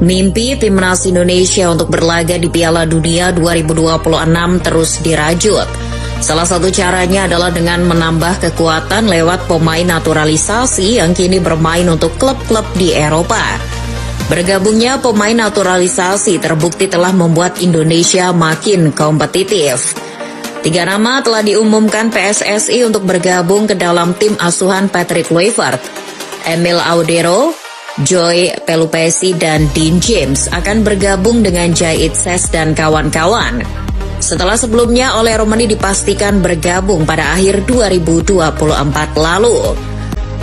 Mimpi timnas Indonesia untuk berlaga di Piala Dunia 2026 terus dirajut. Salah satu caranya adalah dengan menambah kekuatan lewat pemain naturalisasi yang kini bermain untuk klub-klub di Eropa. Bergabungnya pemain naturalisasi terbukti telah membuat Indonesia makin kompetitif. 3 nama telah diumumkan PSSI untuk bergabung ke dalam tim asuhan Patrick Kluivert. Emil Audero, Joy Pelupesi dan Dean James akan bergabung dengan Jai Itses dan kawan-kawan. Setelah sebelumnya Ole Romani dipastikan bergabung pada akhir 2024 lalu.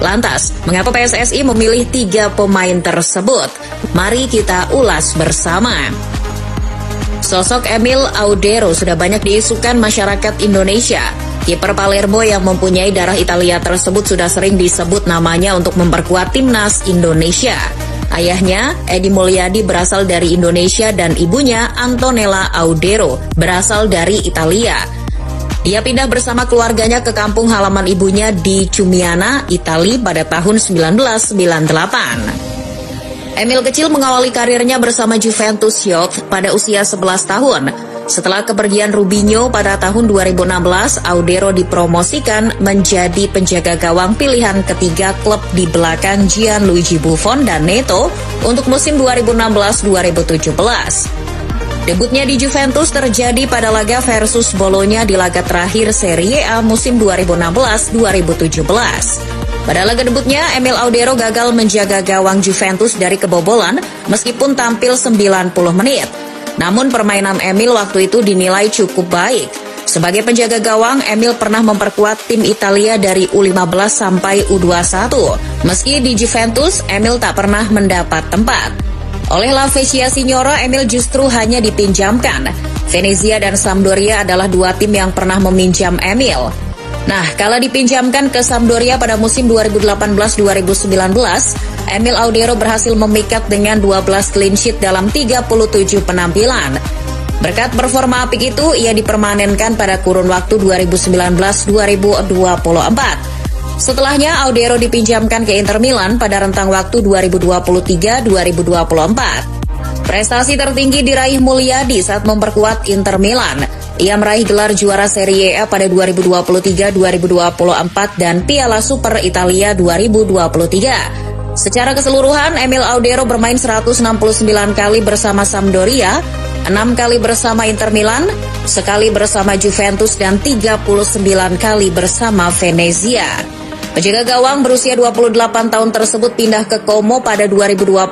Lantas, mengapa PSSI memilih 3 pemain tersebut? Mari kita ulas bersama. Sosok Emil Audero sudah banyak diisukan masyarakat Indonesia. Kiper Palermo yang mempunyai darah Italia tersebut sudah sering disebut namanya untuk memperkuat timnas Indonesia. Ayahnya, Edi Mulyadi, berasal dari Indonesia dan ibunya, Antonella Audero, berasal dari Italia. Dia pindah bersama keluarganya ke kampung halaman ibunya di Ciumiana, Italia pada tahun 1998. Emil kecil mengawali karirnya bersama Juventus Youth pada usia 11 tahun. Setelah kepergian Rubinho pada tahun 2016, Audero dipromosikan menjadi penjaga gawang pilihan ketiga klub di belakang Gianluigi Buffon dan Neto untuk musim 2016-2017. Debutnya di Juventus terjadi pada laga versus Bologna di laga terakhir Serie A musim 2016-2017. Pada laga debutnya, Emil Audero gagal menjaga gawang Juventus dari kebobolan meskipun tampil 90 menit. Namun permainan Emil waktu itu dinilai cukup baik. Sebagai penjaga gawang, Emil pernah memperkuat tim Italia dari U15 sampai U21. Meski di Juventus, Emil tak pernah mendapat tempat. Oleh La Spezia Signora, Emil justru hanya dipinjamkan. Venezia dan Sampdoria adalah 2 tim yang pernah meminjam Emil. Nah, kala dipinjamkan ke Sampdoria pada musim 2018-2019, Emil Audero berhasil memikat dengan 12 clean sheet dalam 37 penampilan. Berkat performa apik itu, ia dipermanenkan pada kurun waktu 2019-2024. Setelahnya, Audero dipinjamkan ke Inter Milan pada rentang waktu 2023-2024. Prestasi tertinggi diraih Mulyadi saat memperkuat Inter Milan. Ia meraih gelar juara Serie A pada 2023-2024 dan Piala Super Italia 2023. Secara keseluruhan, Emil Audero bermain 169 kali bersama Sampdoria, 6 kali bersama Inter Milan, sekali bersama Juventus, dan 39 kali bersama Venezia. Penjaga gawang berusia 28 tahun tersebut pindah ke Como pada 2024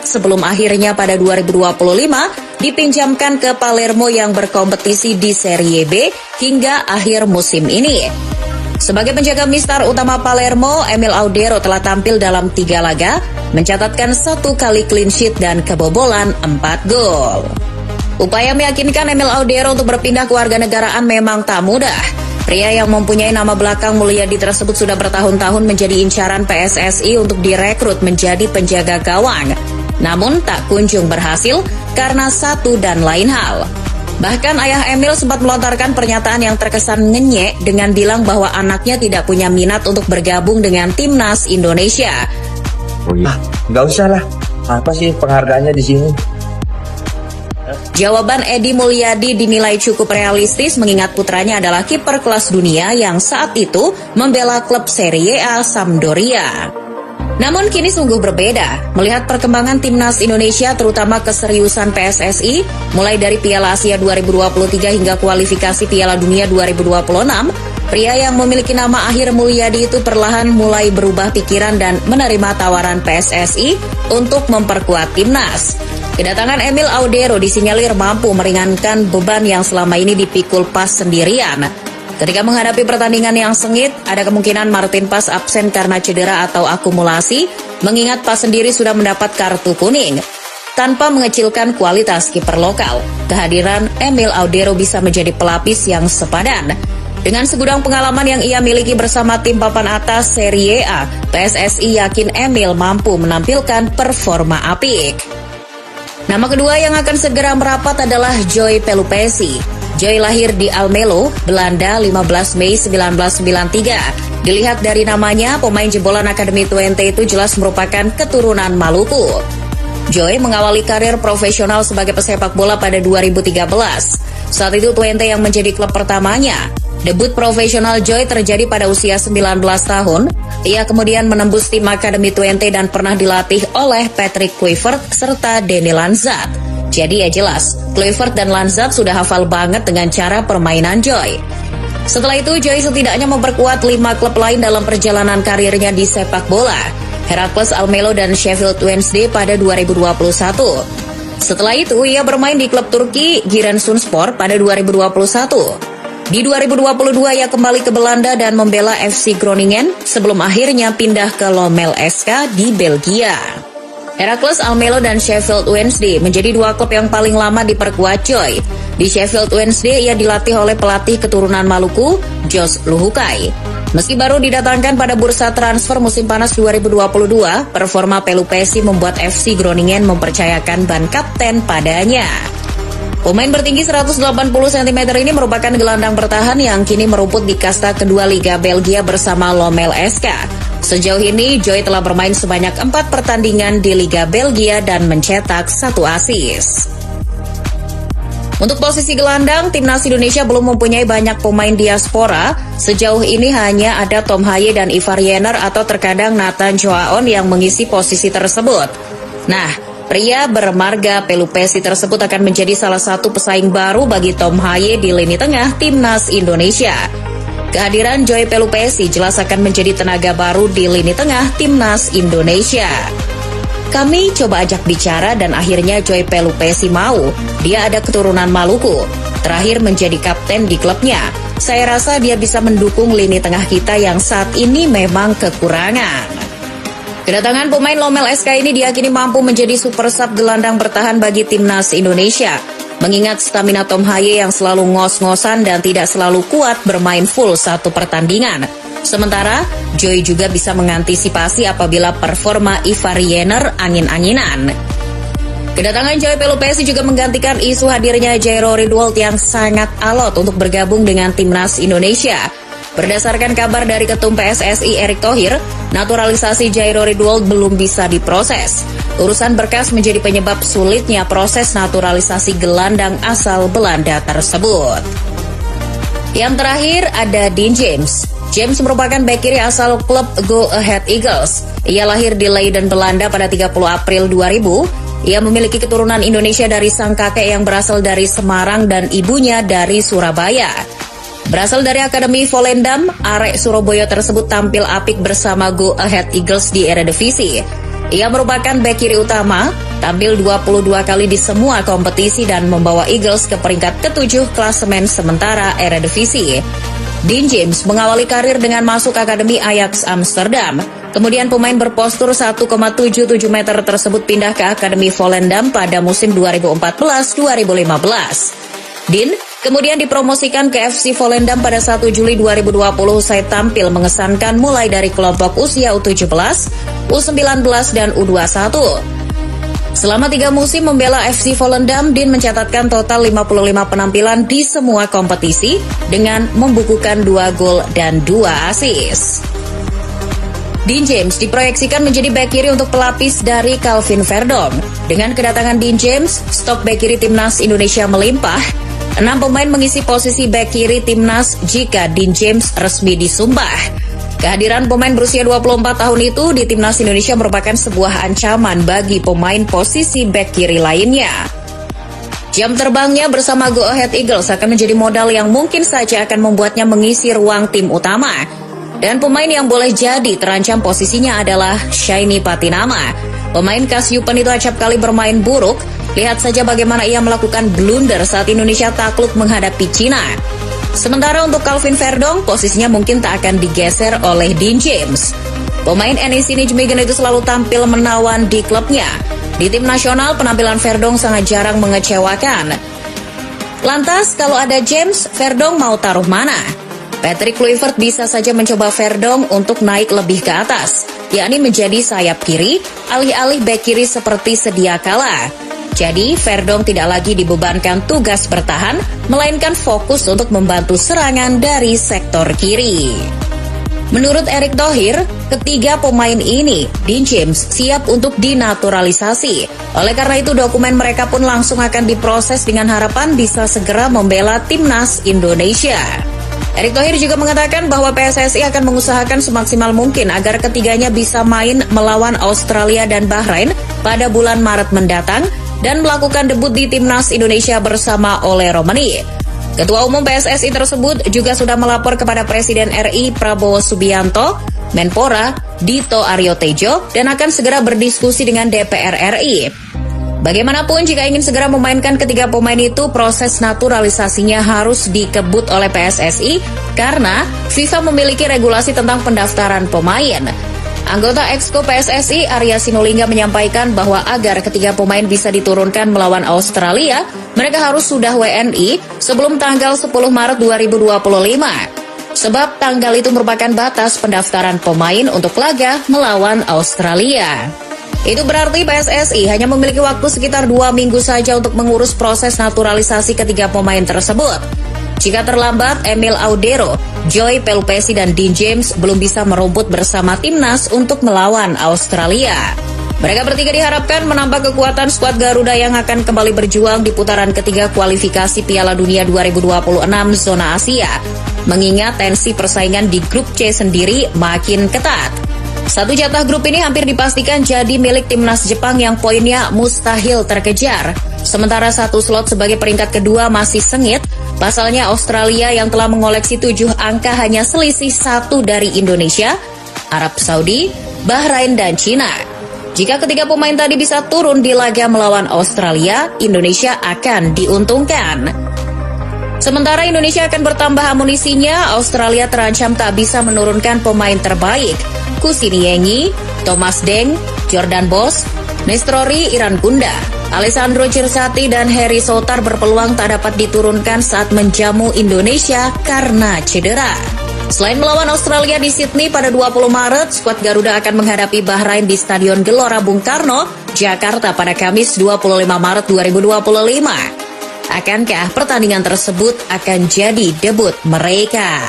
sebelum akhirnya pada 2025 dipinjamkan ke Palermo yang berkompetisi di Serie B hingga akhir musim ini. Sebagai penjaga mistar utama Palermo, Emil Audero telah tampil dalam 3 laga, mencatatkan 1 kali clean sheet dan kebobolan 4 gol. Upaya meyakinkan Emil Audero untuk berpindah kewarganegaraan memang tak mudah. Pria yang mempunyai nama belakang Mulyadi tersebut sudah bertahun-tahun menjadi incaran PSSI untuk direkrut menjadi penjaga gawang. Namun tak kunjung berhasil karena satu dan lain hal. Bahkan ayah Emil sempat melontarkan pernyataan yang terkesan ngenyek dengan bilang bahwa anaknya tidak punya minat untuk bergabung dengan timnas Indonesia. Oh iya, nggak usah lah. Apa sih penghargaannya di sini? Jawaban Edi Mulyadi dinilai cukup realistis mengingat putranya adalah kiper kelas dunia yang saat itu membela klub Serie A Sampdoria. Namun kini sungguh berbeda. Melihat perkembangan timnas Indonesia terutama keseriusan PSSI, mulai dari Piala Asia 2023 hingga kualifikasi Piala Dunia 2026, pria yang memiliki nama akhir Mulyadi itu perlahan mulai berubah pikiran dan menerima tawaran PSSI untuk memperkuat timnas. Kedatangan Emil Audero disinyalir mampu meringankan beban yang selama ini dipikul PAS sendirian. Ketika menghadapi pertandingan yang sengit, ada kemungkinan Martin Paes absen karena cedera atau akumulasi, mengingat PAS sendiri sudah mendapat kartu kuning. Tanpa mengecilkan kualitas kiper lokal, kehadiran Emil Audero bisa menjadi pelapis yang sepadan. Dengan segudang pengalaman yang ia miliki bersama tim papan atas Serie A, PSSI yakin Emil mampu menampilkan performa apik. Nama kedua yang akan segera merapat adalah Joy Pelupesi. Joy lahir di Almelo, Belanda 15 Mei 1993. Dilihat dari namanya, pemain jebolan Akademi Twente itu jelas merupakan keturunan Maluku. Joy mengawali karir profesional sebagai pesepak bola pada 2013. Saat itu Twente yang menjadi klub pertamanya. Debut profesional Joy terjadi pada usia 19 tahun. Ia kemudian menembus tim Akademi Twente dan pernah dilatih oleh Patrick Kluivert serta Danny Lanzat. Jadi ya jelas, Kluivert dan Lanzat sudah hafal banget dengan cara permainan Joy. Setelah itu, Joy setidaknya memperkuat 5 klub lain dalam perjalanan karirnya di sepak bola. Heracles Almelo dan Sheffield Wednesday pada 2021. Setelah itu, ia bermain di klub Turki Giresunspor pada 2021. Di 2022 ia kembali ke Belanda dan membela FC Groningen sebelum akhirnya pindah ke Lommel SK di Belgia. Heracles Almelo dan Sheffield Wednesday menjadi 2 klub yang paling lama diperkuat Joy. Di Sheffield Wednesday ia dilatih oleh pelatih keturunan Maluku, Jos Luhukai. Meski baru didatangkan pada bursa transfer musim panas 2022, performa Pelupesi membuat FC Groningen mempercayakan ban kapten padanya. Pemain bertinggi 180 cm ini merupakan gelandang bertahan yang kini merumput di kasta kedua Liga Belgia bersama Lommel SK. Sejauh ini, Joy telah bermain sebanyak 4 pertandingan di Liga Belgia dan mencetak 1 assist. Untuk posisi gelandang, Timnas Indonesia belum mempunyai banyak pemain diaspora. Sejauh ini hanya ada Tom Haye dan Ivar Jenner atau terkadang Nathan Joaon yang mengisi posisi tersebut. Nah, pria bermarga Pelupesi tersebut akan menjadi salah satu pesaing baru bagi Tom Haye di lini tengah Timnas Indonesia. Kehadiran Joy Pelupesi jelas akan menjadi tenaga baru di lini tengah Timnas Indonesia. Kami coba ajak bicara dan akhirnya Joy Pelupesi mau. Dia ada keturunan Maluku. Terakhir menjadi kapten di klubnya. Saya rasa dia bisa mendukung lini tengah kita yang saat ini memang kekurangan. Kedatangan pemain Lommel SK ini diyakini mampu menjadi super sub gelandang bertahan bagi Timnas Indonesia. Mengingat stamina Tom Haye yang selalu ngos-ngosan dan tidak selalu kuat bermain full satu pertandingan. Sementara, Joy juga bisa mengantisipasi apabila performa Ivar Jenner angin-anginan. Kedatangan Joy Pelupesi juga menggantikan isu hadirnya Jairo Riedwold yang sangat alot untuk bergabung dengan Timnas Indonesia. Berdasarkan kabar dari Ketum PSSI Erick Thohir, naturalisasi Jairo Riedwold belum bisa diproses. Urusan berkas menjadi penyebab sulitnya proses naturalisasi gelandang asal Belanda tersebut. Yang terakhir ada Dean James. James merupakan bek kiri asal klub Go Ahead Eagles. Ia lahir di Leiden, Belanda pada 30 April 2000. Ia memiliki keturunan Indonesia dari sang kakek yang berasal dari Semarang dan ibunya dari Surabaya. Berasal dari Akademi Volendam, arek Surabaya tersebut tampil apik bersama Go Ahead Eagles di Eredivisie. Ia merupakan bek kiri utama, tampil 22 kali di semua kompetisi dan membawa Eagles ke peringkat ke-7 klasemen sementara Eredivisie. Dean James mengawali karir dengan masuk Akademi Ajax Amsterdam. Kemudian pemain berpostur 1,77 meter tersebut pindah ke Akademi Volendam pada musim 2014-2015. Dean kemudian dipromosikan ke FC Volendam pada 1 Juli 2020 usai tampil mengesankan mulai dari kelompok usia U17, U19 dan U21. Selama 3 musim membela FC Volendam, Dean mencatatkan total 55 penampilan di semua kompetisi dengan membukukan 2 gol dan 2 assist. Dean James diproyeksikan menjadi bek kiri untuk pelapis dari Calvin Verdong. Dengan kedatangan Dean James, stok bek kiri Timnas Indonesia melimpah. 6 pemain mengisi posisi bek kiri Timnas jika Dean James resmi disumpah. Kehadiran pemain berusia 24 tahun itu di Timnas Indonesia merupakan sebuah ancaman bagi pemain posisi bek kiri lainnya. Jam terbangnya bersama Go Ahead Eagles akan menjadi modal yang mungkin saja akan membuatnya mengisi ruang tim utama. Dan pemain yang boleh jadi terancam posisinya adalah Shiny Patinama. Pemain khas Yupen itu acap kali bermain buruk. Lihat saja bagaimana ia melakukan blunder saat Indonesia takluk menghadapi Cina. Sementara untuk Calvin Verdong, posisinya mungkin tak akan digeser oleh Dean James. Pemain NEC Nijmegen itu selalu tampil menawan di klubnya. Di tim nasional, penampilan Verdong sangat jarang mengecewakan. Lantas, kalau ada James, Verdong mau taruh mana? Patrick Kluivert bisa saja mencoba Verdong untuk naik lebih ke atas, yakni menjadi sayap kiri, alih-alih bek kiri seperti sedia kala. Jadi, Verdong tidak lagi dibebankan tugas bertahan, melainkan fokus untuk membantu serangan dari sektor kiri. Menurut Erick Thohir, ketiga pemain ini, Dean James, siap untuk dinaturalisasi. Oleh karena itu, dokumen mereka pun langsung akan diproses dengan harapan bisa segera membela timnas Indonesia. Erick Thohir juga mengatakan bahwa PSSI akan mengusahakan semaksimal mungkin agar ketiganya bisa main melawan Australia dan Bahrain pada bulan Maret mendatang dan melakukan debut di timnas Indonesia bersama Ole Romani. Ketua Umum PSSI tersebut juga sudah melapor kepada Presiden RI Prabowo Subianto, Menpora Dito Aryo Tejo, dan akan segera berdiskusi dengan DPR RI. Bagaimanapun, jika ingin segera memainkan ketiga pemain itu, proses naturalisasinya harus dikebut oleh PSSI karena FIFA memiliki regulasi tentang pendaftaran pemain. Anggota Exco PSSI Arya Sinulinga menyampaikan bahwa agar ketiga pemain bisa diturunkan melawan Australia, mereka harus sudah WNI sebelum tanggal 10 Maret 2025. Sebab tanggal itu merupakan batas pendaftaran pemain untuk laga melawan Australia. Itu berarti PSSI hanya memiliki waktu sekitar 2 minggu saja untuk mengurus proses naturalisasi ketiga pemain tersebut. Jika terlambat, Emil Audero, Joy Pelupesi, dan Dean James belum bisa merumput bersama timnas untuk melawan Australia. Mereka bertiga diharapkan menambah kekuatan skuad Garuda yang akan kembali berjuang di putaran ketiga kualifikasi Piala Dunia 2026 zona Asia. Mengingat tensi persaingan di grup C sendiri makin ketat. Satu jatah grup ini hampir dipastikan jadi milik timnas Jepang yang poinnya mustahil terkejar. Sementara satu slot sebagai peringkat kedua masih sengit. Pasalnya Australia yang telah mengoleksi 7 angka hanya selisih 1 dari Indonesia, Arab Saudi, Bahrain, dan Cina. Jika ketiga pemain tadi bisa turun di laga melawan Australia, Indonesia akan diuntungkan. Sementara Indonesia akan bertambah amunisinya, Australia terancam tak bisa menurunkan pemain terbaik. Kusiniengi, Thomas Deng, Jordan Bos, Nestori Irangunda, Alessandro Cirsati, dan Harry Sotar berpeluang tak dapat diturunkan saat menjamu Indonesia karena cedera. Selain melawan Australia di Sydney pada 20 Maret, skuad Garuda akan menghadapi Bahrain di Stadion Gelora Bung Karno, Jakarta pada Kamis 25 Maret 2025. Akankah pertandingan tersebut akan jadi debut mereka?